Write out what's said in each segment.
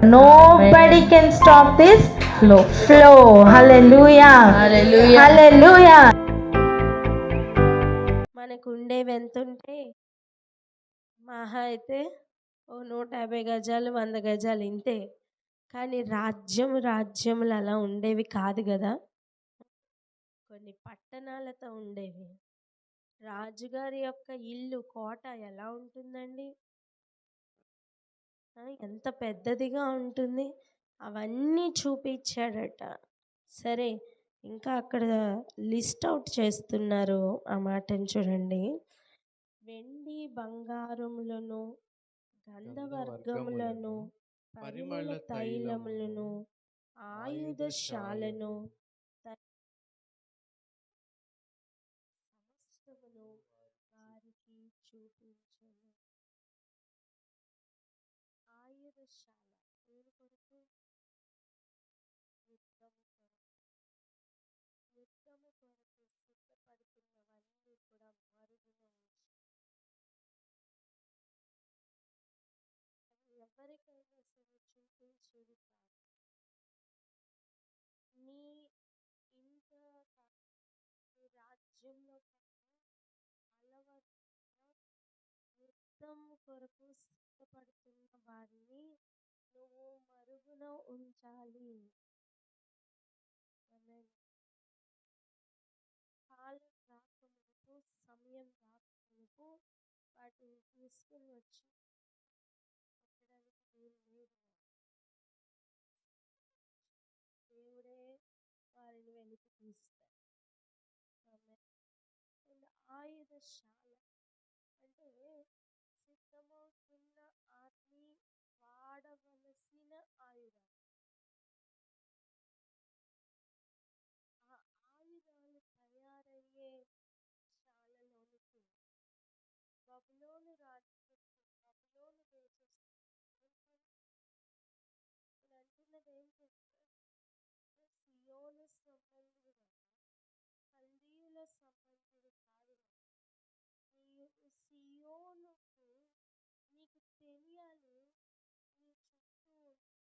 Nobody can stop this flow. Hallelujah. Hallelujah. మనకు ఉండేవి ఎంత ఉంటే మహా అయితే 150 గజాలు 100 గజాలు ఇంతే. కానీ రాజ్యములు అలా ఉండేవి కాదు కదా. కొన్ని పట్టణాలతో ఉండేవి. రాజుగారి యొక్క ఇల్లు కోట ఎలా ఉంటుందండి, ఎంత పెద్దదిగా ఉంటుంది. అవన్నీ చూపించాడట. సరే, ఇంకా అక్కడ లిస్ట్ అవుట్ చేస్తున్నారు. ఆ మాటను చూడండి. వెండి బంగారములను, గంధవర్గములను, పరిమళ తైలములను, ఆయుధశాలను, సమస్తమును వారికి చూపించను. ఆయుధశాల దేని కొరకు? యుద్ధము కొరకు సిద్ధపడుతున్నవన్నీ కూడా మరుగున ఉంచి, అది ఎవరికైనా సరే చూపించేది కాదు. నీ ఇంట నీ రాజ్యంలో అలవర్చిన యుద్ధం కొరకు సిద్ధపడుతున్న వారిని నువ్వు మరుగున ఉంచాలి. కాలం రాకమునుపు, సమయం రాకమునుపు వాటిని తీసుకుని వచ్చి పెట్టడానికి వీలు లేదు. దేవుడే వారిని వెలికి తీస్తారు. ఆయుధశాల అంటే సిద్ధమవుతున్న ఆత్మీ వాడవలసిన ఆయుధాలు. ఆ ఆయుధాలు తయారయ్యే శాలలోనికి బబులోను రాజుకు, బబులోను దేశస్థులు అంటున్నది ఏంటంటే, సియోను సంబంధుడు కదా, కల్దీయుల సంబంధుడు కాదు కదా. నీవు సియోనుకు నీకు తెలియాలి, నీ చుట్టూ కల్దీయులు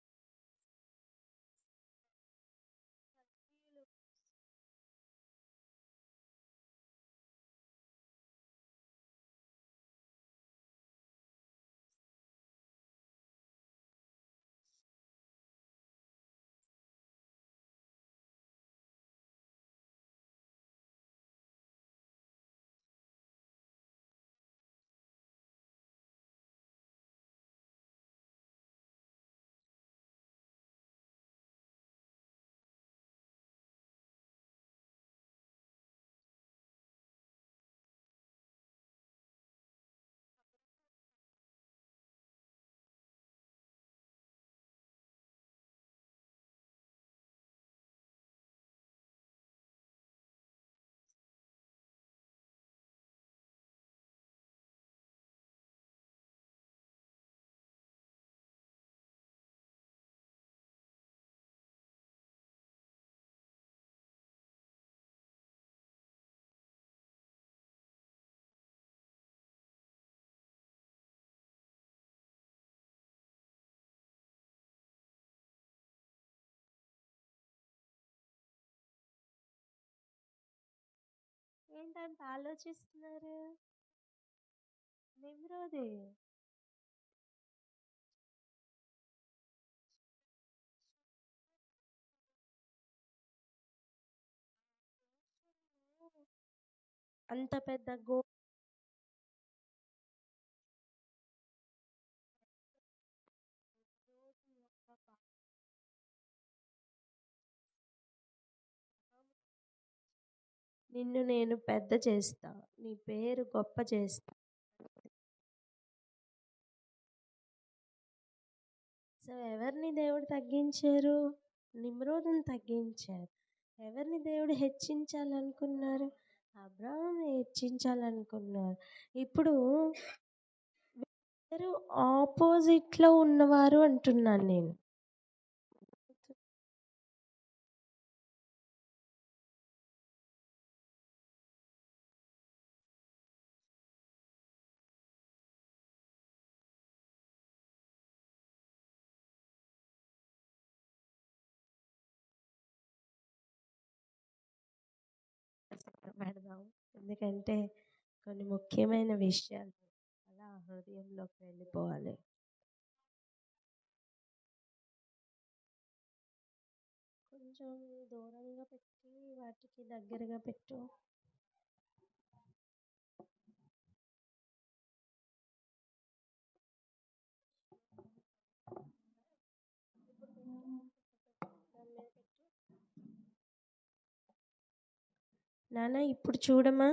ఏంటంత ఆలోచిస్తున్నారు? నిమ్రోదే అంత పెద్ద నిన్ను నేను పెద్ద చేస్తా, నీ పేరు గొప్ప చేస్తా. సో ఎవరిని దేవుడు తగ్గించారు? నిమ్రోదుని తగ్గించారు. ఎవరిని దేవుడు హెచ్చించాలనుకున్నారు? అబ్రాహాంని హెచ్చించాలనుకున్నారు. ఇప్పుడు ఇద్దరు ఆపోజిట్లో ఉన్నవారు అంటున్నాను నేను. పెడదాం. ఎందుకంటే కొన్ని ముఖ్యమైన విషయాలు అలా హృదయంలోకి వెళ్ళిపోవాలి. కొంచెం దూరంగా పెట్టి వాటికి దగ్గరగా పెట్టు. నాన్న ఇప్పుడు చూడమ్మా.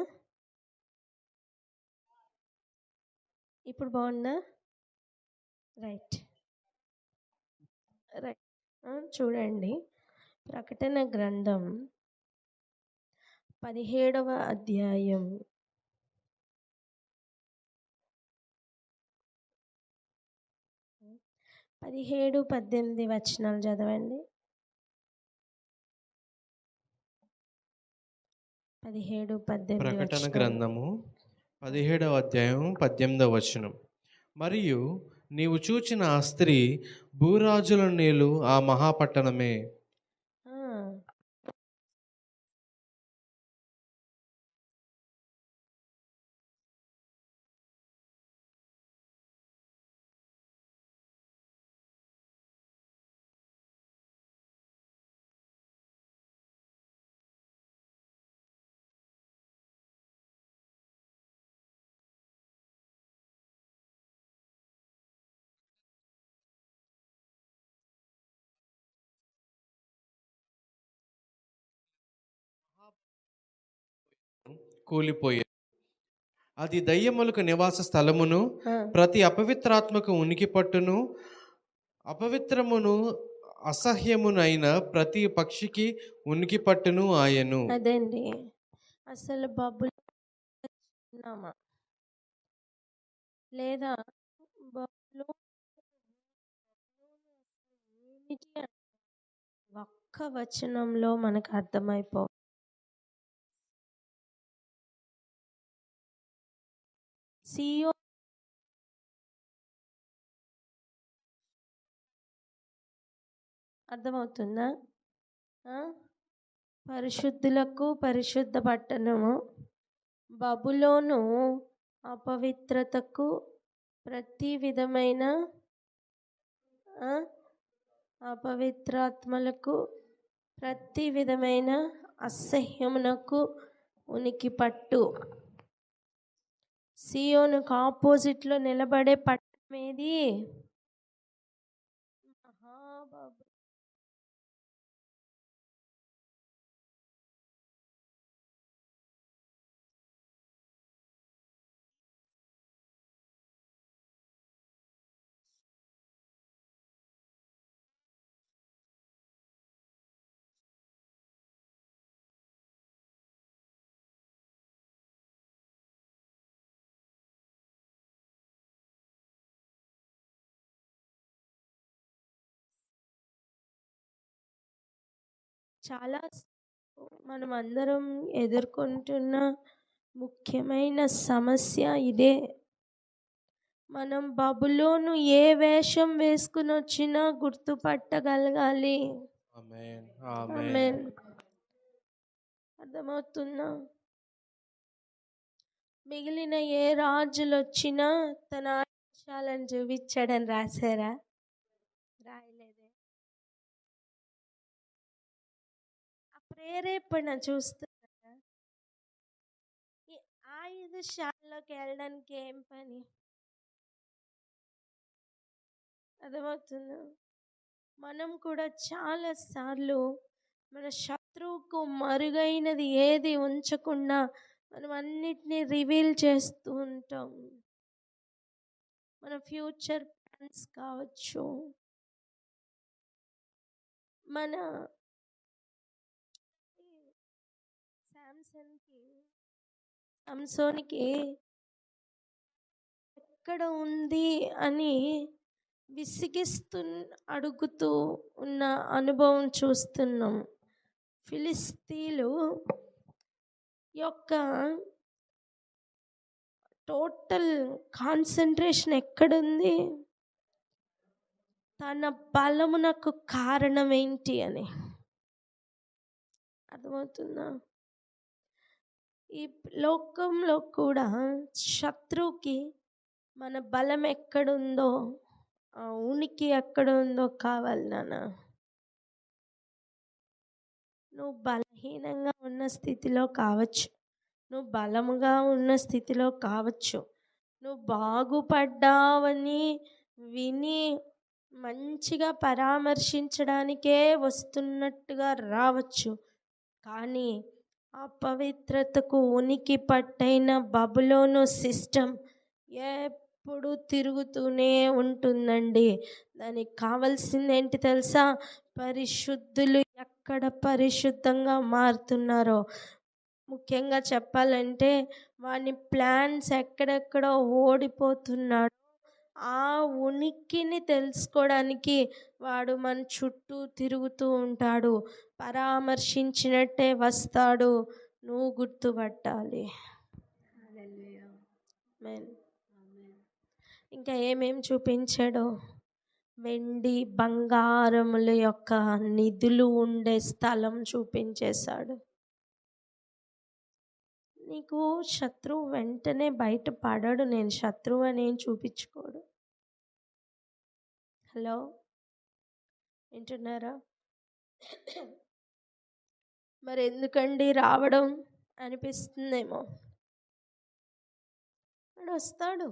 ఇప్పుడు బాగుందా? Right right. చూడండి, ప్రకటన గ్రంథం 17వ అధ్యాయం 17, 18 వచనాలు చదవండి. 17, 18 ప్రకటన వచనాలు. గ్రంథము 17వ అధ్యాయం 18వ వచనం. మరియు నీవు చూచిన ఆ స్త్రీ భూరాజుల నేలు ఆ మహాపట్టణమే. ఆ, కూలిపోయే అది దయ్యములకు నివాస స్థలమును, ఆ. ప్రతి అపవిత్రాత్మకు ఉనికి పట్టును, అపవిత్రమును అసహ్యమునైన ప్రతి పక్షికి ఉనికి పట్టును ఆయను. అదండి అసలు బబుల్ ఉన్నామా లేదా? బబులు ఏమిటి అంటే ఒక్క వచనంలో మనకు అర్థమైపో. సియో అర్థమవుతుందా? పరిశుద్ధులకు పరిశుద్ధ పట్టణము, బబులోను అపవిత్రతకు, ప్రతి విధమైన అపవిత్రాత్మలకు, ప్రతి విధమైన అసహ్యమునకు ఉనికి పట్టు. సియోనుకు ఆపోజిట్లో నిలబడే పట్టణం ఏది? మహాబాబు. చాలా మనం అందరం ఎదుర్కొంటున్న ముఖ్యమైన సమస్య ఇదే. మనం బబులోను ఏ వేషం వేసుకుని వచ్చినా గుర్తుపట్టగలగాలి. ఆమేన్, ఆమేన్. ఆమేన్. అర్థమవుతుందా? మిగిలిన ఏ రాజులు వచ్చినా తన ఆయుషాలను చూపించాడని రాశారా? రాయలేదే. ఆ ప్రేరేపణ చూస్తున్నారా? ఈ ఆయుధశాలలోకి వెళ్ళడానికి ఏం పని? అర్థమవుతుందా? మనం కూడా చాలా సార్లు మన శత్రువుకు మరుగైనది ఏది ఉంచకుండా మనం అన్నిటినీ రివీల్ చేస్తూ ఉంటాం. మన ఫ్యూచర్ ప్లాన్స్ కావచ్చు, మన సంసోనికి ఎక్కడ ఉంది అని విసిగిస్తూ అడుగుతూ ఉన్న అనుభవం చూస్తున్నాం. ఫిలిస్తీన్లు యొక్క టోటల్ కాన్సన్ట్రేషన్ ఎక్కడుంది? తన బలమునకు కారణం ఏంటి అని. అర్థమవుతుందా? ఈ లోకంలో కూడా శత్రువుకి మన బలం ఎక్కడుందో, ఆ ఉనికి ఎక్కడ ఉందో కావాలి నాన్న. నువ్వు బలహీనంగా ఉన్న స్థితిలో కావచ్చు, నువ్వు బలముగా ఉన్న స్థితిలో కావచ్చు, నువ్వు బాగుపడ్డావని విని మంచిగా పరామర్శించడానికే వస్తున్నట్టుగా రావచ్చు. కానీ అపవిత్రతకు ఉనికి పట్టైన బబులోను సిస్టమ్ ఎప్పుడు తిరుగుతూనే ఉంటుందండి. దానికి కావాల్సింది ఏంటి తెలుసా? పరిశుద్ధులు ఎక్కడ పరిశుద్ధంగా మారుతున్నారో, ముఖ్యంగా చెప్పాలంటే వాని ప్లాన్స్ ఎక్కడెక్కడో ఓడిపోతున్నాడు, ఆ ఉనికిని తెలుసుకోవడానికి వాడు మన చుట్టూ తిరుగుతూ ఉంటాడు. పరామర్శించినట్టే వస్తాడు. నువ్వు గుర్తుపట్టాలి. ఆమేన్. ఇంకా ఏమేం చూపించాడో? వెండి బంగారముల యొక్క నిధులు ఉండే స్థలం చూపించేశాడు. నీకు శత్రువు వెంటనే బయట పడడు. నేను శత్రువు అని ఏం చూపించుకోడు. హలో, వింటున్నారా? మరి ఎందుకండి రావడం అనిపిస్తుందేమో. వాడు వస్తాడు.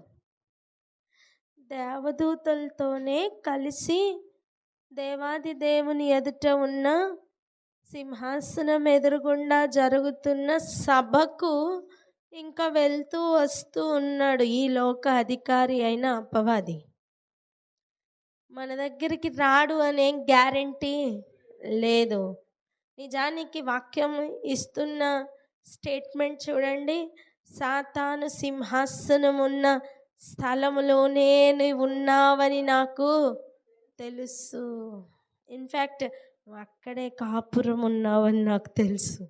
దేవదూతలతోనే కలిసి దేవాది దేవుని ఎదుట ఉన్న సింహాసనం ఎదురుగుండా జరుగుతున్న సభకు ఇంకా వెళ్తూ వస్తూ ఉన్నాడు ఈ లోక అధికారి అయిన అపవాది. మన దగ్గరికి రాడు అనే గ్యారెంటీ లేదు. నిజానికి వాక్యం ఇస్తున్న స్టేట్మెంట్ చూడండి. సాతాను సింహాసనం ఉన్న స్థలములోనే నువ్వు ఉన్నావని నాకు తెలుసు. ఇన్ఫ్యాక్ట్ నువ్వు అక్కడే కాపురం ఉన్నావని నాకు తెలుసు.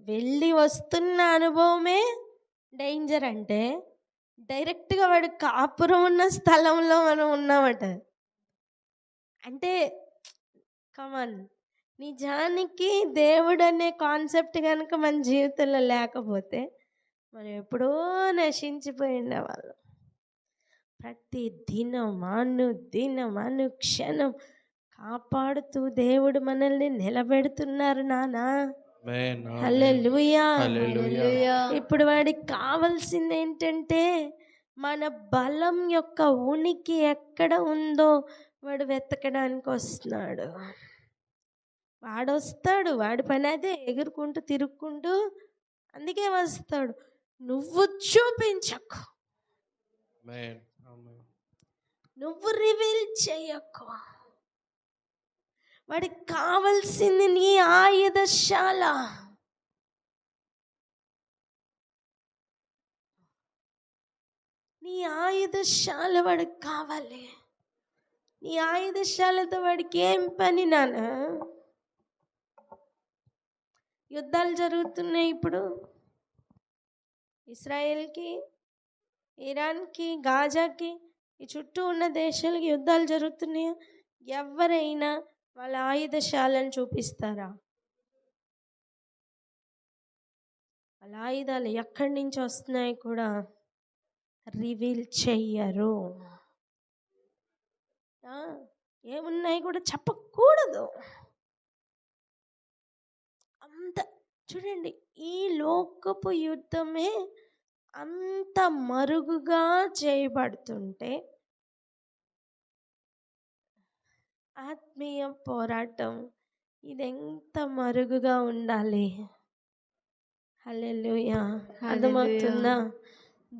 వెళ్ళి వస్తున్న అనుభవమే డేంజర్ అంటే, డైరెక్ట్గా వాడు కాపురం ఉన్న స్థలంలో మనం ఉన్నామట. అంటే కమాన్, నిజానికి దేవుడు అనే కాన్సెప్ట్ కనుక మన జీవితంలో లేకపోతే మనం ఎప్పుడో నశించిపోయి ఉండేవాళ్ళం. ప్రతి దినం అనుక్షణం కాపాడుతూ దేవుడు మనల్ని నిలబెడుతున్నారు నానా. హల్లెలూయా. ఇప్పుడు వాడికి కావాల్సింది ఏంటంటే, మన బలం యొక్క ఉనికి ఎక్కడ ఉందో వాడు వెతకడానికి వస్తున్నాడు. వాడొస్తాడు, వాడి పని అదే, ఎగురుకుంటూ తిరుక్కుంటూ. అందుకే వస్తాడు. నువ్వు చూపించకు, నువ్వు రివీల్ చేయకు. వాడికి కావాల్సింది నీ ఆయుధశాల. నీ ఆయుధశాల వాడికి కావాలి. నీ ఆయుధశాలతో వాడికి ఏం పని నాన్న? యుద్ధాలు జరుగుతున్నాయి ఇప్పుడు. ఇస్రాయేల్కి, ఇరాన్కి, గాజాకి, ఈ చుట్టూ ఉన్న దేశాలకి యుద్ధాలు జరుగుతున్నాయా? ఎవరైనా వాళ్ళ ఆయుధశాలను చూపిస్తారా? వాళ్ళ ఆయుధాలు ఎక్కడి నుంచి వస్తున్నాయి కూడా రివీల్ చెయ్యరు. ఏమున్నాయి కూడా చెప్పకూడదు. అంత చూడండి, ఈ లోకపు యుద్ధమే అంత మరుగుగా చేయబడుతుంటే ఆత్మీయ పోరాటం ఇదెంత మరుగుగా ఉండాలి. హల్లెలూయా. అర్థమవుతుందా?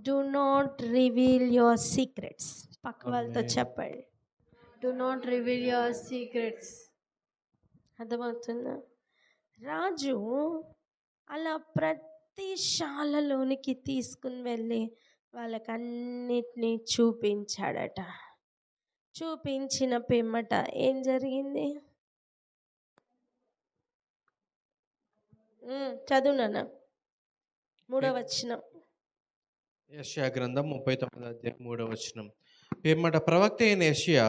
Do not reveal your secrets. పక్క వాళ్ళతో చెప్పండి, do not reveal your secrets. అర్థమవుతుందా? రాజు అలా ప్రతి శాలలోనికి తీసుకుని వెళ్ళి వాళ్ళకన్నిటినీ చూపించాడట. చూపించిన పిమ్మట ఏం జరిగింది? చదువు నాన్న, 3వ వచనం. యెషయా గ్రంథం 39వ అధ్యాయం 3వ వచనం. పిమ్మట ప్రవక్త అయిన యెషయా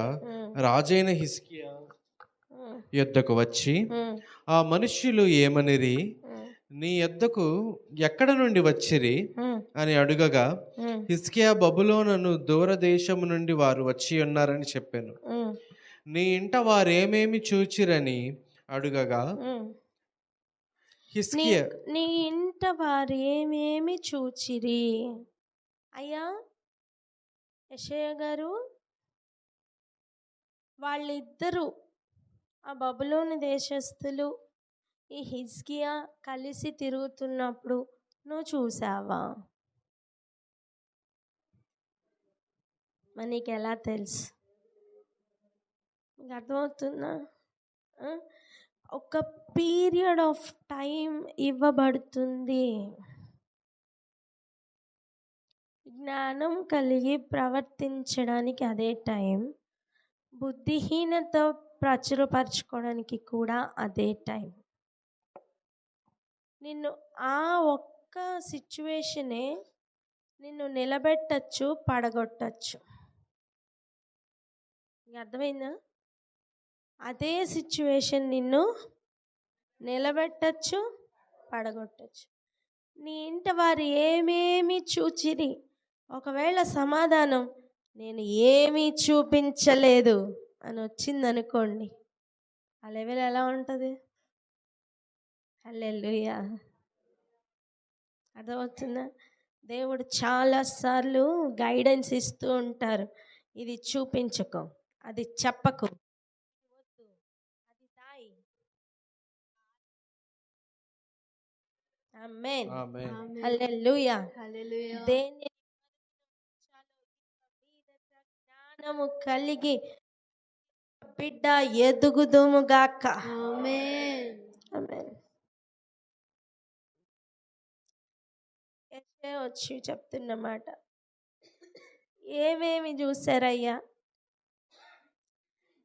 రాజైన హిజ్కియా యొద్దకు వచ్చి ఆ మనుష్యులు ఏమనిరి, నీ యొద్దకు ఎక్కడ నుండి వచ్చిరి అని అడుగగా, హిజ్కియా బబులోను దూరదేశము నుండి వారు వచ్చి ఉన్నారని చెప్పాను. నీ ఇంట వారేమేమి చూచిరని అడుగగా, హిజ్కియా నీ ఇంట వారు ఏమేమి చూచిరి. అయ్యా యెషయా గారు, వాళ్ళిద్దరూ ఆ బబులోను దేశస్థులు ఈ హిజ్కియా కలిసి తిరుగుతున్నప్పుడు నువ్వు చూసావా? మరి నీకు ఎలా తెలుసు? నీకు అర్థమవుతుందా? ఒక పీరియడ్ ఆఫ్ టైం ఇవ్వబడుతుంది. జ్ఞానం కలిగి ప్రవర్తించడానికి అదే టైం, బుద్ధిహీనత ప్రచురపరచుకోవడానికి కూడా అదే టైం. నిన్ను ఆ ఒక్క సిచ్యువేషనే నిన్ను నిలబెట్టచ్చు, పడగొట్టచ్చు. అర్థమైందా? అదే సిచ్యువేషన్ నిన్ను నిలబెట్టచ్చు, పడగొట్టచ్చు. నీ ఇంట వారు ఏమేమి చూచిరి. ఒకవేళ సమాధానం నేను ఏమీ చూపించలేదు అని వచ్చిందనుకోండి, ఆ లెవెల్ ఎలా ఉంటుంది? హల్లెలూయా. అర్థమవుతుందా? దేవుడు చాలాసార్లు గైడెన్స్ ఇస్తూ ఉంటారు. ఇది చూపించకు, అది చెప్పకు, వద్దు, అది దాయి. ఆమేన్. హల్లెలూయా. Hallelujah. దేన్ని జ్ఞానము కలిగి బిడ్డ ఎదుగుదుము గాక. Amen. ఆమేన్. యెషయా వచ్చి చెప్తున్నమాట, ఏమేమి చూసారయ్యా?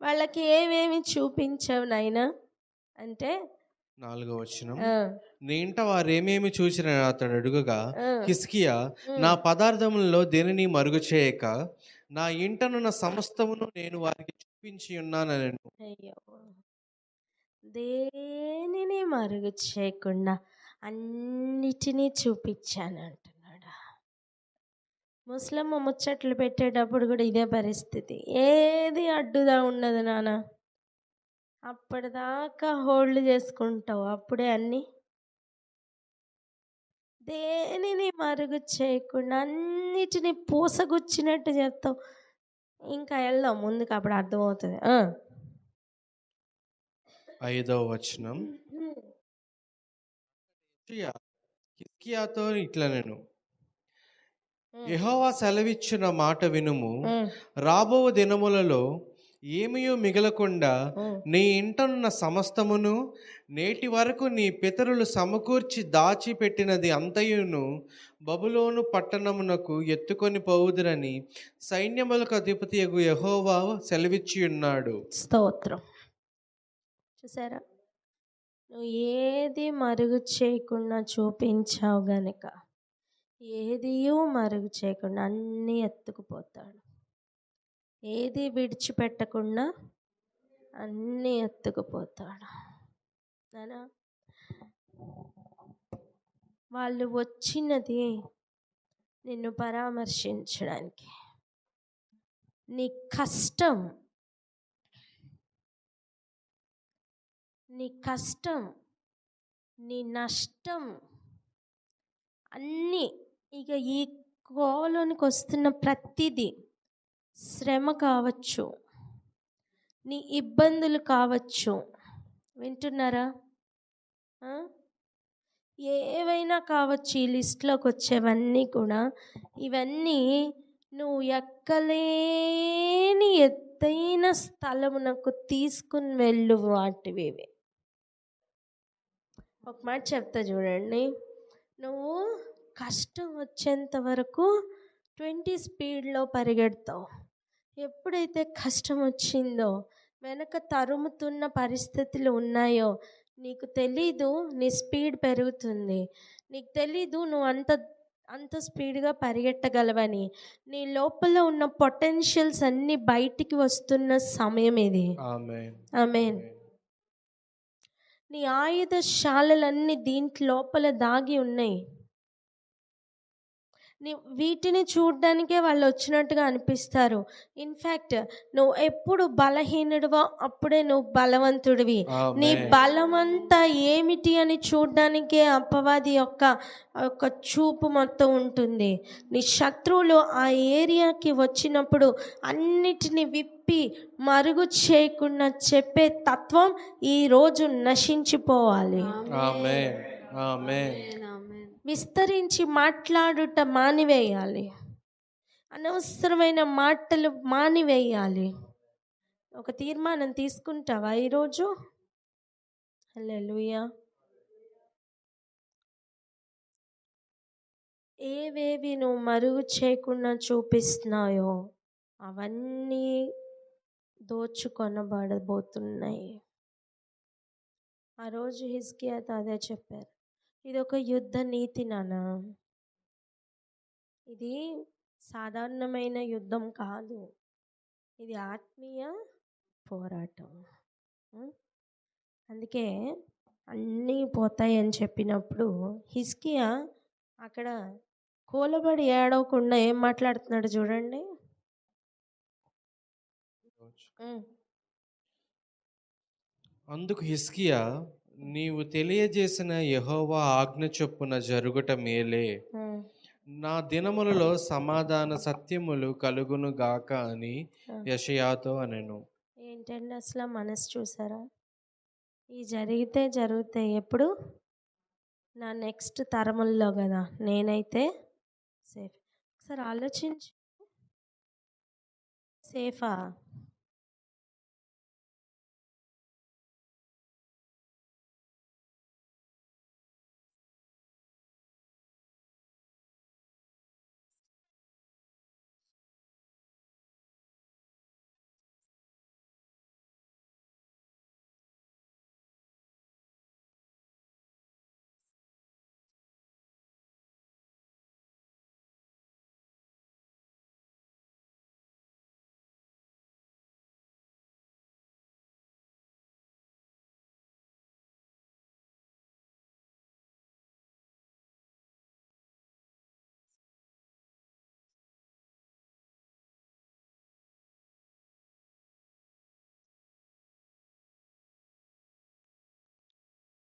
వాళ్ళకి ఏమేమి చూపించావు నాయనా అంటే, 4వ వచనం, ఆ, నీ ఇంట వారేమేమి చూసిరని అతడు అడుగగా, ఆ, హిజ్కియా నా పదార్థములలో దేనిని మరుగు చేయక నా ఇంటనున్న సమస్తమును నేను వారికి చూపించి ఉన్నానని. అయ్యో, దేనిని మరుగు చేయకుండా అన్నిటినీ చూపించాను అంటున్నాడు. ముస్లమ్మ ముచ్చట్లు పెట్టేటప్పుడు కూడా ఇదే పరిస్థితి. ఏది అడ్డుదా ఉండదు నాన్న, అప్పటిదాకా హోల్డ్ చేసుకుంటావు, అప్పుడే అన్నీ. దేనిని మరుగు చేయకుండా అన్నిటినీ పూసగుచ్చినట్టు చెప్తావు. ఇంకా వెళ్దాం ముందుకు, అప్పుడు అర్థమవుతుంది. 5వ వచనం, హిజ్కియాతో ఇట్లా నేను, యెహోవా సెలవిచ్చిన మాట వినుము, రాబో దినములలో ఏమీయూ మిగలకుండా నీ ఇంటనున్న సమస్తమును నేటి వరకు నీ పితరులు సమకూర్చి దాచిపెట్టినది అంతయును బబులోను పట్టణమునకు ఎత్తుకొని పోవుదురని సైన్యములకు అధిపతియగు యెహోవా సెలవిచ్చి ఉన్నాడు. స్తోత్రం. చూసారా, నువ్వు ఏది మరుగు చేయకుండా చూపించావు గనుక ఏదియూ మరుగు చేయకుండా అన్నీ ఎత్తుకుపోతాడు. ఏది విడిచిపెట్టకుండా అన్నీ ఎత్తుకుపోతాడు. నానా, వాళ్ళు వచ్చినది నిన్ను పరామర్శించడానికి. నీ కష్టం, నీ నష్టం అన్నీ, ఇక ఈ కోలోనికి వస్తున్న ప్రతిదీ, శ్రమ కావచ్చు, నీ ఇబ్బందులు కావచ్చు, వింటున్నారా? ఏవైనా కావచ్చు, ఈ లిస్ట్లోకి వచ్చేవన్నీ కూడా, ఇవన్నీ నువ్వు ఎక్కలేని ఎత్తైన స్థలమునకు తీసుకుని వెళ్ళు వాటివి. ఒక మాట చెప్తా చూడండి, నువ్వు కష్టం వచ్చేంత వరకు 20 స్పీడ్లో పరిగెడతావు. ఎప్పుడైతే కష్టం వచ్చిందో, వెనక తరుముతున్న పరిస్థితులు ఉన్నాయో, నీకు తెలీదు, నీ స్పీడ్ పెరుగుతుంది. నీకు తెలీదు నువ్వు అంత స్పీడ్గా పరిగెట్టగలవని. నీ లోపల ఉన్న పొటెన్షియల్స్ అన్నీ బయటికి వస్తున్న సమయం ఇది. ఆమేన్. ఆమేన్. నీ ఆయుధశాలలన్నీ దీంట్లో లోపల దాగి ఉన్నాయి. వీటిని చూడ్డానికే వాళ్ళు వచ్చినట్టుగా అనిపిస్తారు. ఇన్ఫ్యాక్ట్ నువ్వు ఎప్పుడు బలహీనుడివో అప్పుడే నువ్వు బలవంతుడివి. నీ ఆమేన్. బలమంతా ఏమిటి అని చూడ్డానికే అపవాది యొక్క చూపు మొత్తం ఉంటుంది. నీ శత్రువులు ఆ ఏరియాకి వచ్చినప్పుడు అన్నిటిని విప్పి మరుగు చేయకుండా చెప్పే తత్వం ఈరోజు నశించిపోవాలి. ఆమేన్. ఆమేన్. ఆమేన్. విస్తరించి మాట్లాడుట మానివేయాలి. అనవసరమైన మాటలు మానివేయాలి. ఒక తీర్మానం తీసుకుంటావా ఈరోజు? హల్లెలూయా. ఏవేవి నువ్వు మరుగు చేయకుండా చూపిస్తున్నాయో అవన్నీ దోచుకొనబడబోతున్నాయి. ఆ రోజు హిజ్కియాతో అదే చెప్పారు. ఇది ఒక యుద్ధ నీతి నాన్న. ఇది సాధారణమైన యుద్ధం కాదు. ఇది ఆత్మీయ పోరాటం. ఉం? అందుకే అన్నీ పోతాయి అని చెప్పినప్పుడు హిజ్కియా అక్కడ కూలబడి ఏడవకుండా ఏం మాట్లాడుతున్నాడు చూడండి. ఉం. అందుకు హిజ్కియా, నీవు తెలియజేసిన యెహోవా ఆజ్ఞ చొప్పున జరుగుట మేలే. ఉం. నా దినములలో సమాధాన సత్యములు కలుగును గాక అని యెషయాతో అనెను. ఏంటండి అసలు మనసు చూసారా? ఈ జరిగితే జరుగుతాయి ఎప్పుడు? నా నెక్స్ట్ తరముల్లో కదా. నేనైతే సేఫ్. ఒకసారి ఆలోచించు. సేఫా?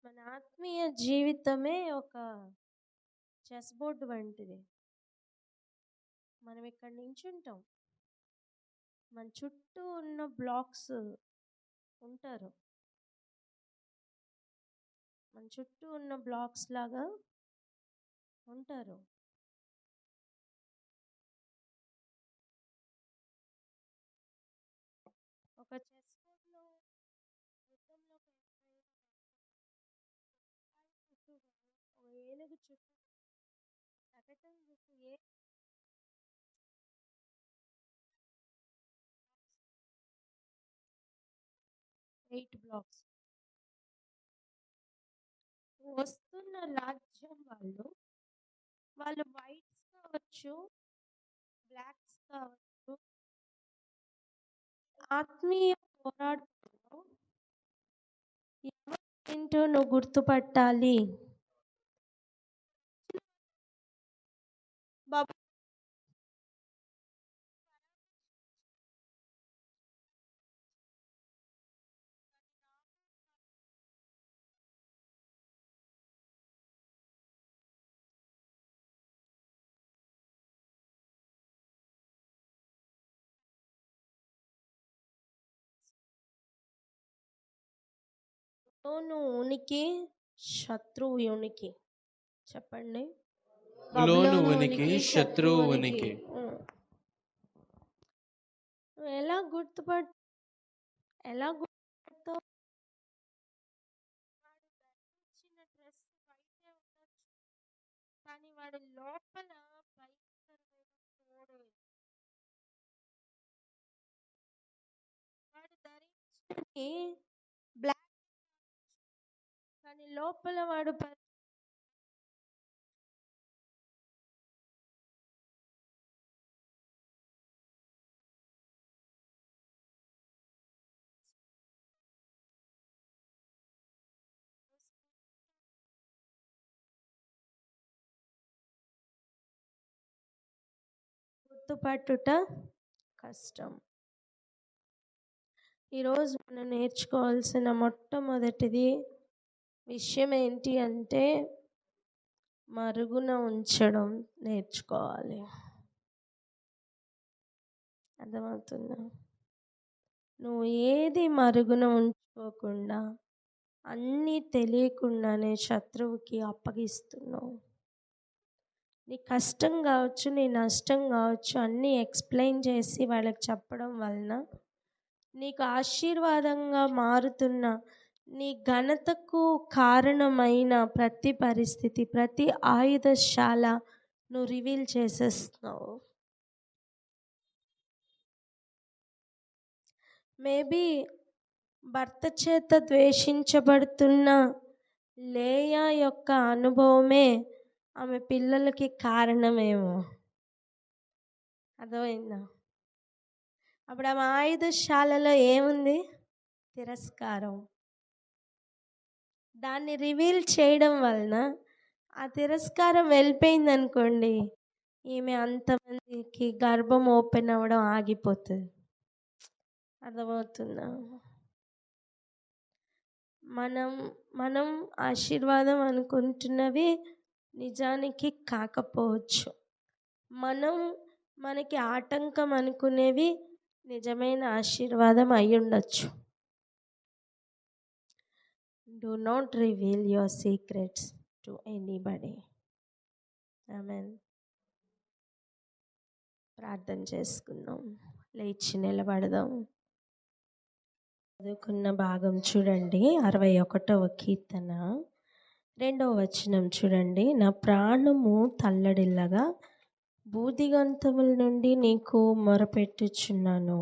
మన ఆత్మీయ జీవితమే ఒక చెస్ బోర్డు వంటిది. మనం ఇక్కడ నించుంటాం, మన చుట్టూ ఉన్న బ్లాక్స్ ఉంటారు. మన చుట్టూ ఉన్న బ్లాక్స్ లాగా ఉంటారు. ఒక చెస్ బోర్డులో యుద్ధంలో ఏనుగు చుట్టూ ప్రకటన చుట్టూ 8 బ్లాక్స్. వస్తున్న రాజ్యం వాళ్ళు వైట్స్ కావచ్చు, బ్లాక్స్ కావచ్చు. ఆత్మీయ పోరాటంలో ఏంటో నువ్వు గుర్తుపట్టాలి. బాబు లోను ఉనికి, శత్రువు ఉనికి. చెప్పండి. లోను ఉనికి, శత్రువు ఉనికి. నువ్వు ఎలా గుర్తుపడతావు? వాడు ధరించిన డ్రెస్ బయటే ఉండొచ్చు, కానీ వాడి లోపల భయంకరమైన తోడు. వాడు ధరించి బ్లాక్, కానీ లోపల వాడు గుర్తుపట్టుట కష్టం. ఈరోజు మనం నేర్చుకోవాల్సిన మొట్టమొదటిది విషయం ఏంటి అంటే మరుగున ఉంచడం నేర్చుకోవాలి. అర్థమవుతుందా? నువ్వు ఏది మరుగున ఉంచుకోకుండా అన్నీ తెలియకుండానే శత్రువుకి అప్పగిస్తున్నావు. నీ కష్టం కావచ్చు, నీ నష్టం కావచ్చు, అన్నీ ఎక్స్ప్లెయిన్ చేసి వాళ్ళకి చెప్పడం వలన నీకు ఆశీర్వాదంగా మారుతున్న నీ ఘనతకు కారణమైన ప్రతి పరిస్థితి, ప్రతి ఆయుధశాల నువ్వు రివీల్ చేసేస్తున్నావు. మేబీ భర్త చేత ద్వేషించబడుతున్న లేయా యొక్క అనుభవమే ఆమె పిల్లలకి కారణమేమో. అర్థమైందా? అప్పుడు ఆమె ఆయుధశాలలో ఏముంది? తిరస్కారం. దాన్ని రివీల్ చేయడం వలన ఆ తిరస్కారం వెళ్ళిపోయింది అనుకోండి, ఈమె అంతమందికి గర్భం ఓపెన్ అవ్వడం ఆగిపోతుంది. అర్థమవుతుందా? మనం ఆశీర్వాదం అనుకుంటున్నవి నిజానికి కాకపోవచ్చు. మనకి ఆటంకం అనుకునేవి నిజమైన ఆశీర్వాదం అయి ఉండొచ్చు. Do not reveal your secrets to anybody. Amen. ప్రార్థన చేసుకుందాం. లేచి నిలబడదాం. చదువుకున్న భాగం చూడండి, 61వ కీర్తన 2వ వచనం చూడండి. నా ప్రాణము తల్లడిల్లగా భూదిగంతముల నుండి నీకు మొరపెట్టుచున్నాను.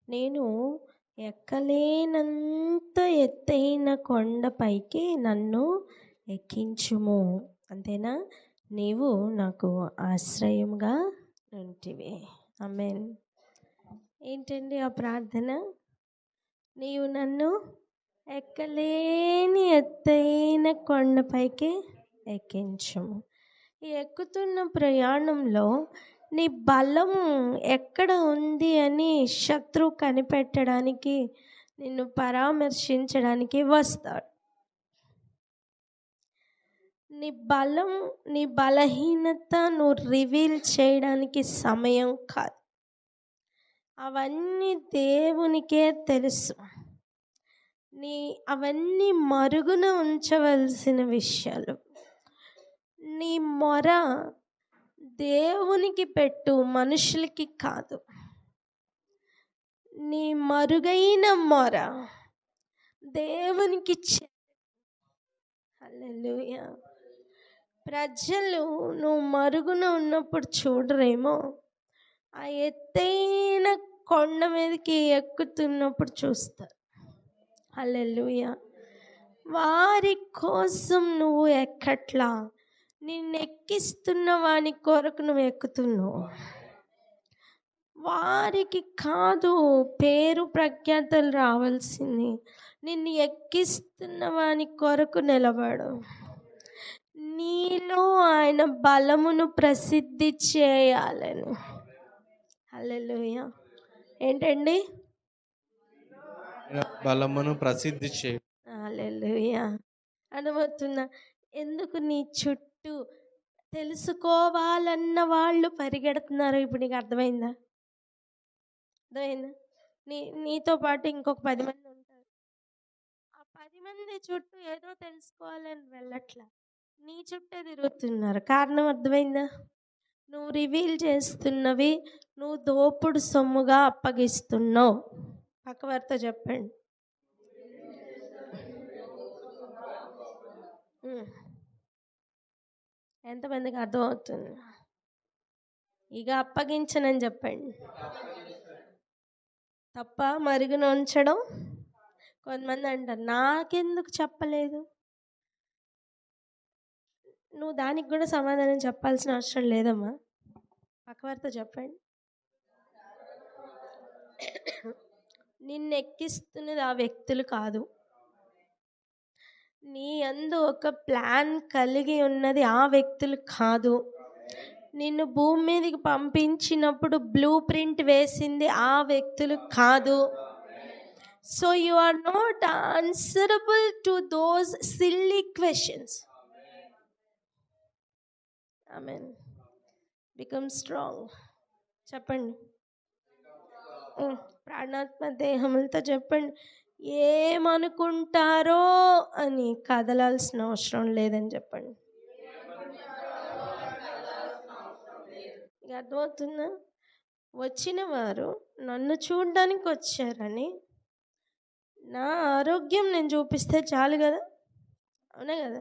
నేను ఎక్కలేనంత ఎత్తైన కొండపైకి నన్ను ఎక్కించుము. అంతేనా? నీవు నాకు ఆశ్రయంగా ఉంటివి. ఆమేన్. ఏంటండి ఆ ప్రార్థన? నీవు నన్ను ఎక్కలేని ఎత్తైన కొండపైకి ఎక్కించుము. ఈ ఎక్కుతున్న ప్రయాణంలో నీ బలం ఎక్కడ ఉంది అని శత్రువు కనిపెట్టడానికి, నిన్ను పరామర్శించడానికి వస్తాడు. నీ బలం, నీ బలహీనత నువ్వు రివీల్ చేయడానికి సమయం కాదు. అవన్నీ దేవునికే తెలుసు. అవన్నీ మరుగున ఉంచవలసిన విషయాలు. నీ మొర దేవునికి పెట్టు, మనుషులకి కాదు. నీ మరుగైన మొర దేవునికి హల్లెలూయా. ప్రజలు నువ్వు మరుగున ఉన్నప్పుడు చూడరేమో, ఆ ఎత్తైన కొండ మీదకి ఎక్కుతున్నప్పుడు చూస్తారు. హల్లెలూయా. వారి కోసం నువ్వు ఎక్కట్లా, నిన్ను ఎక్కిస్తున్న వాని కొరకు నువ్వు ఎక్కుతున్నావు. వారికి కాదు పేరు ప్రఖ్యాతలు రావాల్సింది, నిన్ను ఎక్కిస్తున్న వాని కొరకు నిలబడు. నీలో ఆయన బలమును ప్రసిద్ధి చేయాలని. హల్లెలూయా. ఏంటండి? బలమును ప్రసిద్ధి చేయ. హల్లెలూయా. అర్థమవుతుందా? ఎందుకు నీ చుట్టూ తెలుసుకోవాలన్న వాళ్ళు పరిగెడుతున్నారు. ఇప్పుడు నీకు అర్థమైందా? నీతో పాటు ఇంకొక 10 మంది ఉంటారు. ఆ 10 మంది చుట్టూ ఏదో తెలుసుకోవాలని వెళ్ళట్లా, నీ చుట్టే తిరుగుతున్నారు. కారణం అర్థమైందా? నువ్వు రివీల్ చేస్తున్నవి నువ్వు దోపుడు సొమ్ముగా అప్పగిస్తున్నావు. పక్కవారితో చెప్పండి. ఎంతమందికి అర్థమవుతుంది? ఇక అప్పగించనని చెప్పండి. తప్ప మరుగున ఉంచడం. కొంతమంది అంటారు, నాకెందుకు చెప్పలేదు? నువ్వు దానికి కూడా సమాధానం చెప్పాల్సిన అవసరం లేదమ్మా. పక్కవారితో చెప్పండి. నిన్ను ఎక్కిస్తున్నది ఆ వ్యక్తులు కాదు. నీ యందు ఒక ప్లాన్ కలిగి ఉన్నది ఆ వ్యక్తులు కాదు. నిన్ను భూమి మీదకి పంపించినప్పుడు బ్లూ ప్రింట్ వేసింది ఆ వ్యక్తులు కాదు. So you are not answerable to those silly questions. Amen. Become strong. చెప్పండి. ప్రాణాత్మ దేహములతో చెప్పండి. ఏమనుకుంటారో అని కదలాల్సిన అవసరం లేదని చెప్పండి. అర్థమవుతుందా? వచ్చిన వారు నన్ను చూడడానికి వచ్చారని నా ఆరోగ్యం నేను చూపిస్తే చాలు కదా, అవునా కదా?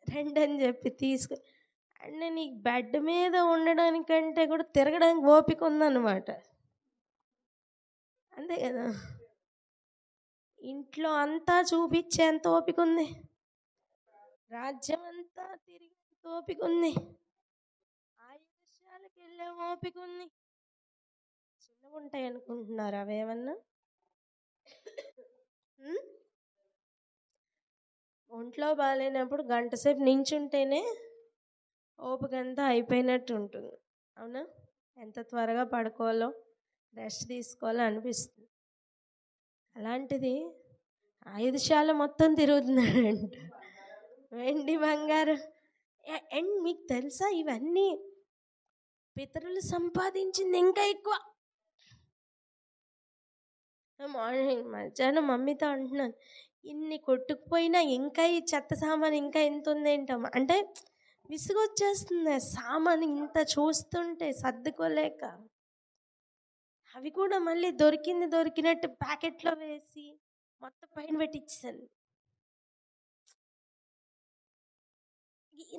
రండి అని చెప్పి తీసుకు అంటే నీకు బెడ్ మీద ఉండడానికంటే కూడా తిరగడానికి ఓపిక ఉందన్నమాట, అంతే కదా? ఇంట్లో అంతా చూపించేంత ఓపిక ఉంది, రాజ్యం అంతా తిరిగేంత ఓపిక ఉంది, ఆయుష్యాలకు వెళ్ళే ఓపిక ఉంది. చిన్నగా ఉంటాయి అనుకుంటున్నారు అవేమన్నా? ఒంట్లో బాగాలేనప్పుడు గంట సేపు నించుంటేనే ఓపిక అంతా అయిపోయినట్టు ఉంటుంది, అవునా? ఎంత త్వరగా పడుకోవాలో రెస్ట్ తీసుకోవాలో అనిపిస్తుంది. అలాంటిది ఆయుధశాల మొత్తం తిరుగుతున్నాడంట, వెండి బంగారం. అండ్ మీకు తెలుసా, ఇవన్నీ పితరులు సంపాదించింది ఇంకా ఎక్కువ. మార్నింగ్ మధ్యాహ్నం మమ్మీతో అంటున్నాను, ఇన్ని కొట్టుకుపోయినా ఇంకా ఈ చెత్త సామాన్ ఇంకా ఎంత ఉంది ఏంటమ్మా అంటే విసుగొచ్చేస్తుంది. సామాన్ ఇంత చూస్తుంటే సర్దుకోలేక అవి కూడా మళ్ళీ దొరికింది దొరికినట్టు ప్యాకెట్లో వేసి మొత్తం పైన పెట్టించాను.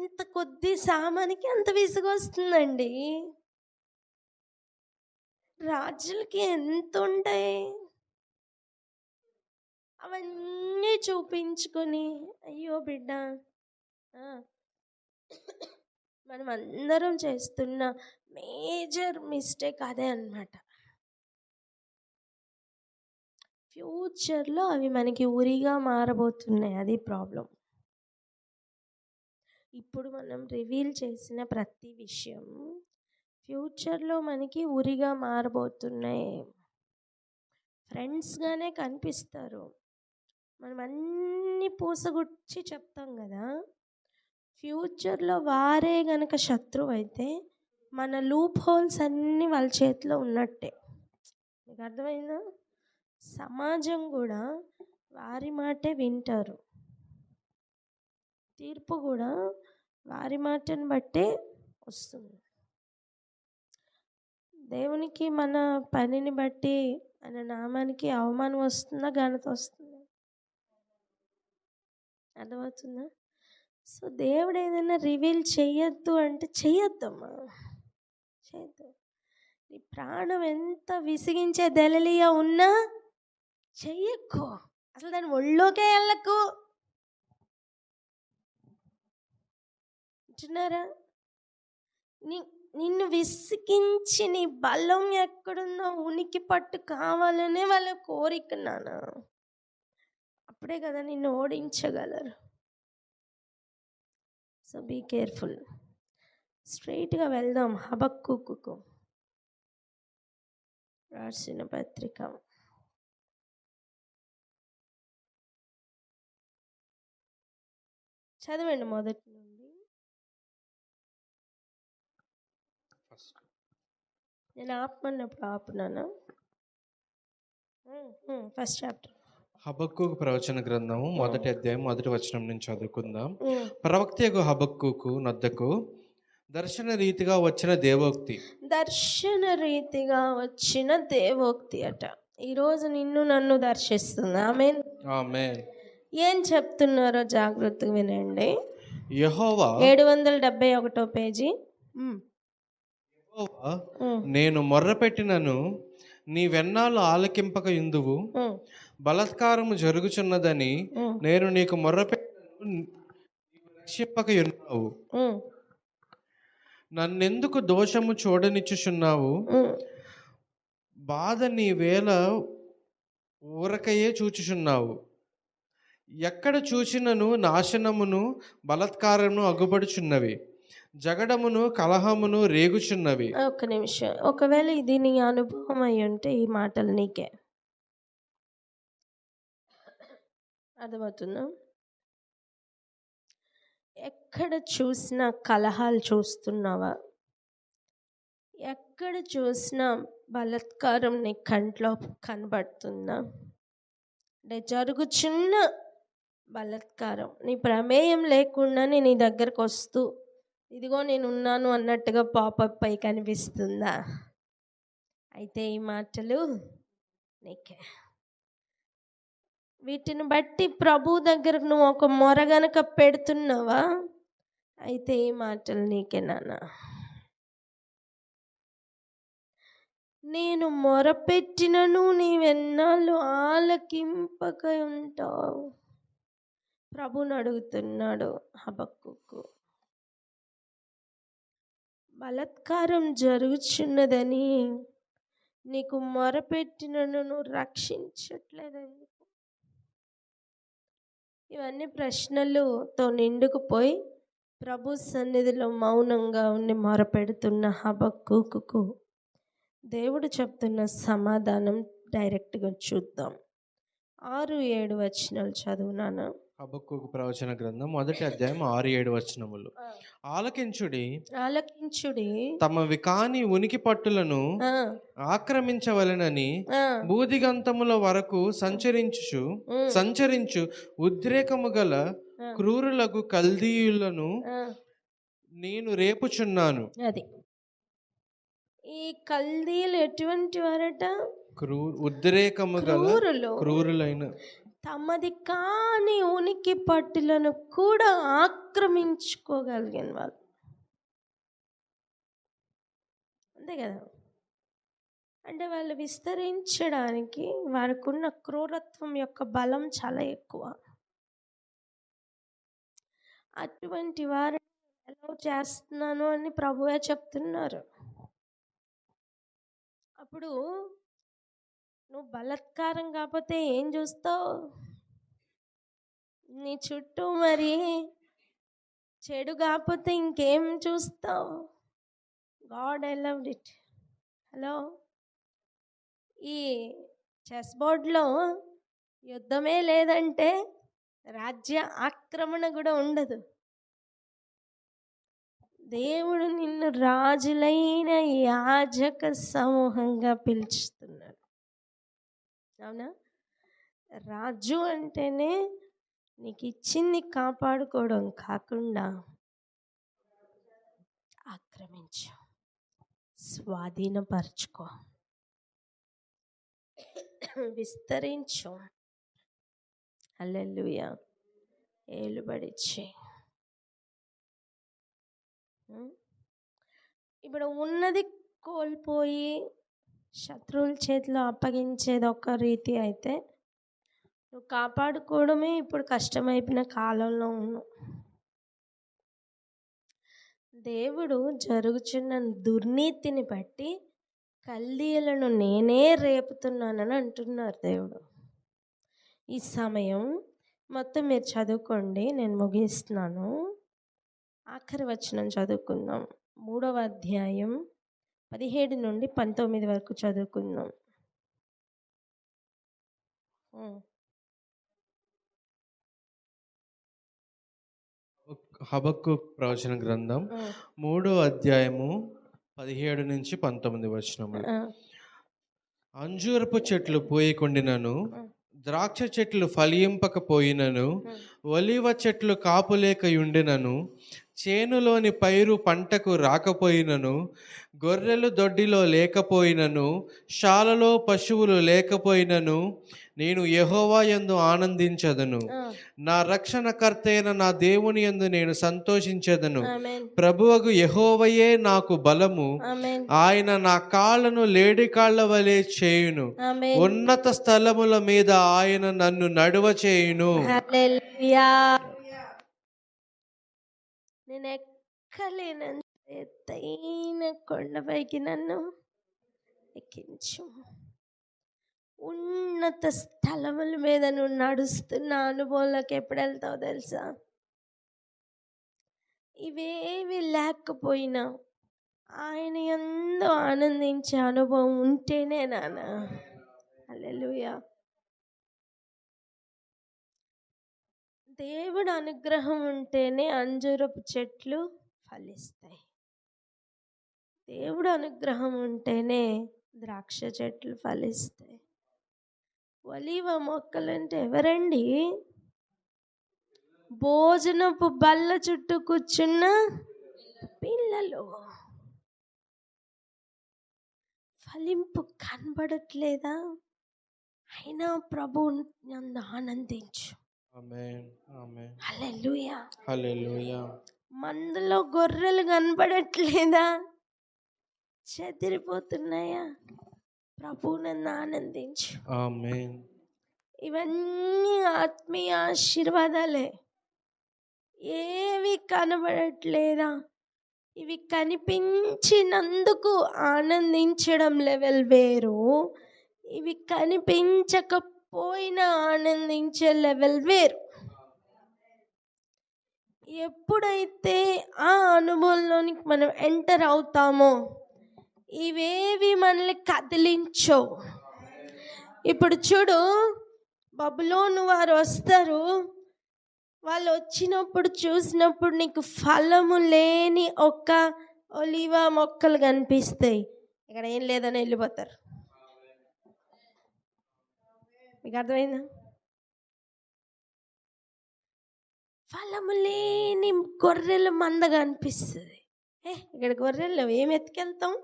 ఇంత కొద్ది సామానికి అంత విసుగొస్తుందండి. రాజులకి ఎంత ఉంటాయి, అవన్నీ చూపించుకొని అయ్యో బిడ్డ, మనం అందరం చేస్తున్న మేజర్ మిస్టేక్ అదే అన్నమాట. ఫ్యూచర్లో అవి మనకి ఉరిగా మారబోతున్నాయి, అది ప్రాబ్లం. ఇప్పుడు మనం రివీల్ చేసిన ప్రతి విషయం ఫ్యూచర్లో మనకి ఉరిగా మారబోతున్నాయి. ఫ్రెండ్స్గానే కనిపిస్తారు, మనం అన్నీ పూసగుచ్చి చెప్తాం కదా. ఫ్యూచర్లో వారే గనక శత్రువు అయితే మన లూప్ హోల్స్ అన్నీ వాళ్ళ చేతిలో ఉన్నట్టే. మీకు అర్థమైందా? సమాజం కూడా వారి మాటే వింటారు, తీర్పు కూడా వారి మాటను బట్టే వస్తుంది. దేవునికి మన పనిని బట్టి ఆయన నామానికి అవమానం వస్తుందా, ఘనత వస్తుందా? అర్థమవుతుందా? సో దేవుడు ఏదైనా రివీల్ చెయ్యొద్దు అంటే చెయ్యొద్దమ్మా, చేయొద్దు. నీ ప్రాణం ఎంత విసిగించే దెలలియా ఉన్నా చెయ్యకు, అసలు దాని ఒళ్ళోకే వెళ్ళకు. అంటున్నారా? నిన్ను విసిగించి నీ బలం ఎక్కడుందో ఉనికి పట్టు కావాలనే వాళ్ళ కోరిక నాన్న. అప్పుడే కదా నిన్ను ఓడించగలరు. So be careful. స్ట్రైట్గా వెళ్దాం హబక్కూకుకు రాసిన పత్రిక. చదవండి మొదటి నుండి. నేను ఆపమన్నప్పుడు ఆపునానా? ఫస్ట్ చాప్టర్ హబక్కూకు ప్రవచన గ్రంథము 1వ అధ్యాయం 1వ వచనం నుంచి చదువుకుందాం. ప్రవక్తయగు హబక్కూకు నద్దకు దర్శన రీతిగా వచ్చిన దేవోక్తి. దర్శన రీతిగా వచ్చిన దేవోక్తి అట. ఈరోజు నిన్ను నన్ను దర్శిస్తుంది. ఆమేన్. ఆమేన్. ఏం చెప్తున్నారో జాగ్రత్తగా వినండి. యెహోవా 771 పేజీ. యెహోవా, నేను మొర్రపెట్టినను నీవెన్నాళ్ళు ఆలకింపక యుందువు, బలాత్కారము జరుగుచున్నదని నేను నీకు మొర్రపెట్టినను రక్షింపక యున్నావు, నన్నెందుకు దోషము చూడనిచ్చుచున్నావు, బాధ నీ వేళ ఊరకయే చూచుచున్నావు, ఎక్కడ చూచినను నాశనమును బలాత్కారమును అగ్గుపడుచున్నవి, జగడమును కలహమును రేగుచున్నవి. ఒక్క నిమిషం. ఒకవేళ ఇది నీ అనుభవం అయి ఉంటే ఈ మాటలు నీకే అర్థమవుతుందా? ఎక్కడ చూసినా కలహాలు చూస్తున్నావా? ఎక్కడ చూసినా బలాత్కారం నీ కంట్లో కనబడుతుందా? అంటే జరుగుచున్న బలాత్కారం నీ ప్రమేయం లేకుండానే నీ దగ్గరకు వస్తూ ఇదిగో నేను ఉన్నాను అన్నట్టుగా పాపప్ అయి కనిపిస్తుందా? అయితే ఈ మాటలు నీకే. వీటిని బట్టి ప్రభు దగ్గరకు నువ్వు ఒక మొర గనక పెడుతున్నావా? అయితే ఈ మాటలు నీకే నాన్న. నేను మొరపెట్టినను నీవెన్నాళ్ళు ఆలకింపక ఉంటావు. ప్రభుని అడుగుతున్నాడు హబక్కూకు. బలాత్కారం జరుగుచున్నదని నీకు మొరపెట్టినను నువ్వు రక్షించట్లేదండి. ఇవన్నీ ప్రశ్నలతో నిండుకుపోయి ప్రభు సన్నిధిలో మౌనంగా ఉండి మొరపెడుతున్న హబక్కూకు దేవుడు చెప్తున్న సమాధానం డైరెక్ట్గా చూద్దాం. 6-7 వచనాలు చదువునాను. హబక్కూకు ప్రవచన గ్రంథం 1వ అధ్యాయం 6-7 వచనములు. ఆలకించుడి, తమవి కాని ఉనికి పట్టులను ఆక్రమించవలెనని బూదిగంతముల వరకు సంచరించు ఉద్రేకము గల క్రూరులకు కల్దీయులను నేను రేపుచున్నాను. అది ఈ కల్దీలు ఎటువంటి వారట? ఉద్రేకము గల క్రూరులైన తమది కాని ఉనికి పట్టులను కూడా ఆక్రమించుకోగలిగిన వాళ్ళు. అంతే కదా? అంటే వాళ్ళు విస్తరించడానికి వారికి ఉన్న క్రూరత్వం యొక్క బలం చాలా ఎక్కువ. అటువంటి వారు ఎలా చేస్తున్నాను అని ప్రభువే చెప్తున్నారు. అప్పుడు నువ్వు బలాత్కారం కాకపోతే ఏం చూస్తావు? నీ చుట్టూ మరి చెడు కాకపోతే ఇంకేం చూస్తావు? God I loved it. Hello, ఈ చెస్ బోర్డ్లో యుద్ధమే లేదంటే రాజ్య ఆక్రమణ కూడా ఉండదు. దేవుడు నిన్ను రాజులైన యాజక సమూహంగా పిలుస్తున్నాడు. అవునా? రాజు అంటేనే నీకు ఇచ్చింది కాపాడుకోవడం కాకుండా ఆక్రమించు, స్వాధీనపరచుకో, విస్తరించు. హల్లెలూయా. ఏలుబడిచ్చి ఇప్పుడు ఉన్నది కోల్పోయి శత్రువుల చేతిలో అప్పగించేది ఒక రీతి అయితే, నువ్వు కాపాడుకోవడమే ఇప్పుడు కష్టమైపోయిన కాలంలో ఉన్నావు. దేవుడు జరుగుచున్న దుర్నీతిని బట్టి కల్దీయులను నేనే రేపుతున్నానని అంటున్నారు దేవుడు. ఈ సమయం మొత్తం మీరు చదువుకోండి, నేను ముగిస్తున్నాను. ఆఖరి వచనం చదువుకుందాం. 3వ అధ్యాయం 17 నుండి 19 వరకు చదువుకుందాం. హబక్కూకు ప్రవచన గ్రంథం 3వ అధ్యాయము 17 నుంచి 19 వచనములు. అంజూరపు చెట్లు పోయికొండినను, ద్రాక్ష చెట్లు ఫలింపకపోయినను, ఒలివ చెట్లు కాపులేకయుండినను, చేనులోని పైరు పంటకు రాకపోయినను, గొర్రెలు దొడ్డిలో లేకపోయినను, శాలలో పశువులు లేకపోయినను, నేను యెహోవా యందు ఆనందించదను. నా రక్షణకర్తైన నా దేవుని యందు నేను సంతోషించదను. ప్రభువగు యెహోవాయే నాకు బలము. ఆయన నా కాళ్ళను లేడి కాళ్ళ వలె చేయును. ఉన్నత స్థలముల మీద ఆయన నన్ను నడువ చేయును. నేను ఎక్కలేనంత ఎత్తైన కొండపైకి నన్ను ఎక్కించు. ఉన్నత స్థలముల మీద నువ్వు నడుస్తున్న అనుభవంలోకి ఎప్పుడు వెళ్తావు తెలుసా? ఇవేవి లేకపోయినా ఆయన యందు ఆనందించే అనుభవం ఉంటేనే నాన్న. హల్లెలూయా. దేవుడు అనుగ్రహం ఉంటేనే అంజూరపు చెట్లు ఫలిస్తాయి. దేవుడు అనుగ్రహం ఉంటేనే ద్రాక్ష చెట్లు ఫలిస్తాయి. ఒలీవ మొక్కలంటే ఎవరండి? భోజనపు బల్ల చుట్టూ కూర్చున్న పిల్లలు. ఫలింపు కనబడట్లేదా? అయినా ప్రభువు నందు ఆనందించు. ఆమేన్. ఆమేన్. హల్లెలూయా. హల్లెలూయా. మందలో గొర్రెలు కనబడట్లేదా? చెదిరిపోతున్నాయా? ప్రభువు నందు ఆనందించు. ఆమేన్. ఇవన్నీ ఆత్మీయ ఆశీర్వాదాలే. ఏవి కనబడట్లేదా? ఇవి కనిపించినందుకు ఆనందించడం లెవెల్ వేరు, ఇవి కనిపించకపోయినా ఆనందించే లెవెల్ వేరు. ఎప్పుడైతే ఆ అనుభవంలోనికి మనం ఎంటర్ అవుతామో ఇవేవి మనల్ని కదిలించవు. ఇప్పుడు చూడు, బబులోను వారు వస్తారు. వాళ్ళు వచ్చినప్పుడు చూసినప్పుడు నీకు ఫలము లేని ఒక్క ఒలీవ మొక్కలు కనిపిస్తాయి. ఇక్కడ ఏం లేదని వెళ్ళిపోతారు. మీకు అర్థమైందా? ఫలము లేని గొర్రెల మంద కనిపిస్తుంది. ఇక్కడ గొర్రెలు ఏం ఎత్తుకెళ్తాం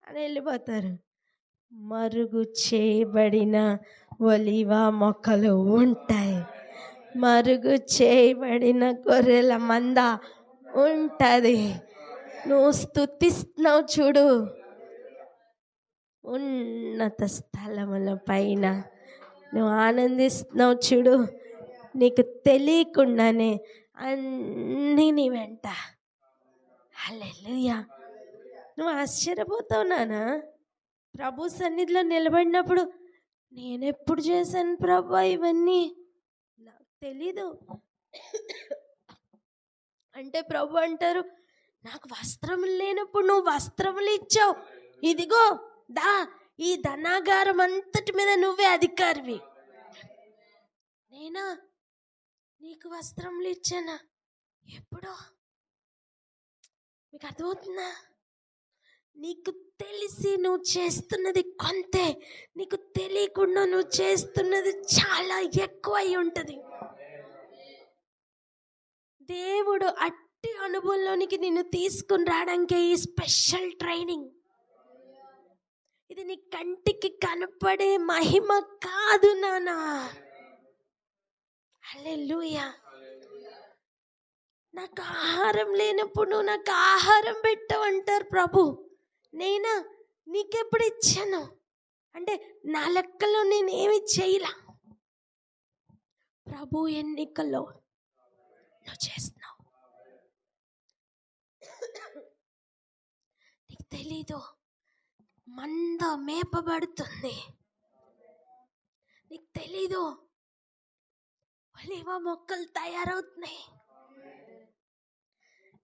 అని వెళ్ళిపోతారు. మరుగు చేయబడిన ఒలీవ మొక్కలు ఉంటాయి. మరుగు చేయబడిన గొర్రెల మంద ఉంటుంది. నువ్వు స్తుతిస్తున్నావు చూడు, ఉన్నత స్థలముల పైన నువ్వు ఆనందిస్తున్నావు చూడు, నీకు తెలియకుండానే అన్నీ నీ వెంట. హల్లెలూయా. నువ్వు ఆశ్చర్యపోతావు నాన్న. ప్రభు సన్నిధిలో నిలబడినప్పుడు నేనెప్పుడు చేశాను ప్రభు ఇవన్నీ, నాకు తెలీదు అంటే ప్రభు అంటారు, నాకు వస్త్రములు లేనప్పుడు నువ్వు వస్త్రములు ఇచ్చావు. ఇదిగో దా, ఈ ధనాగారం అంతటి మీద నువ్వే అధికారివి. నేనా నీకు వస్త్రములు ఇచ్చానా? ఎప్పుడో. మీకు అర్థమవుతుందా? నీకు తెలిసి నువ్వు చేస్తున్నది కొంతే, నీకు తెలియకుండా నువ్వు చేస్తున్నది చాలా ఎక్కువ అయి ఉంటుంది. దేవుడు అట్టి అనుభవంలోనికి నిన్ను తీసుకుని రావడానికి ఈ స్పెషల్ ట్రైనింగ్. ఇది నీ కంటికి కనపడే మహిమ కాదు నానా. హల్లెలూయా. నాకు ఆహారం లేనప్పుడు నువ్వు నాకు ఆహారం పెట్టవంటారు ప్రభు. నేనా నీకెప్పుడు ఇచ్చాను అంటే నా లెక్కలో నేనేమి చేయలా. ప్రభు ఎన్నికల్లో నువ్వు చేస్తున్నావు. నీకు తెలీదు, మంద మేపబడుతుంది. నీకు తెలీదు, ఒలీవ మొక్కలు తయారవుతున్నాయి.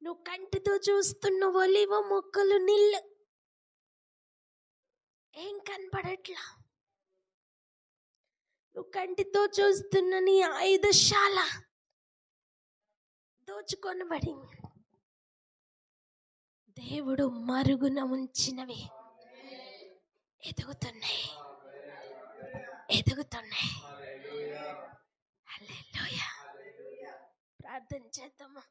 నువ్వు కంటితో చూస్తున్న ఒలీవ మొక్కలు నీళ్ళు ఏం కనపడట్లా. నువ్వు కంటితో చూస్తున్న నీ ఆయుధశాల దోచుకొనబడింది. దేవుడు మరుగున ఉంచినవి ఎదుగుతున్నాయి, ఎదుగుతున్నాయి. హల్లెలూయా. ప్రార్థన చేద్దామా?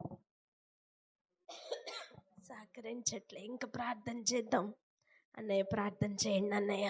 సహకరించట్లే, ఇంకా ప్రార్థన చేద్దాం. అన్నయ్య ప్రార్థన చేయండి అన్నయ్య.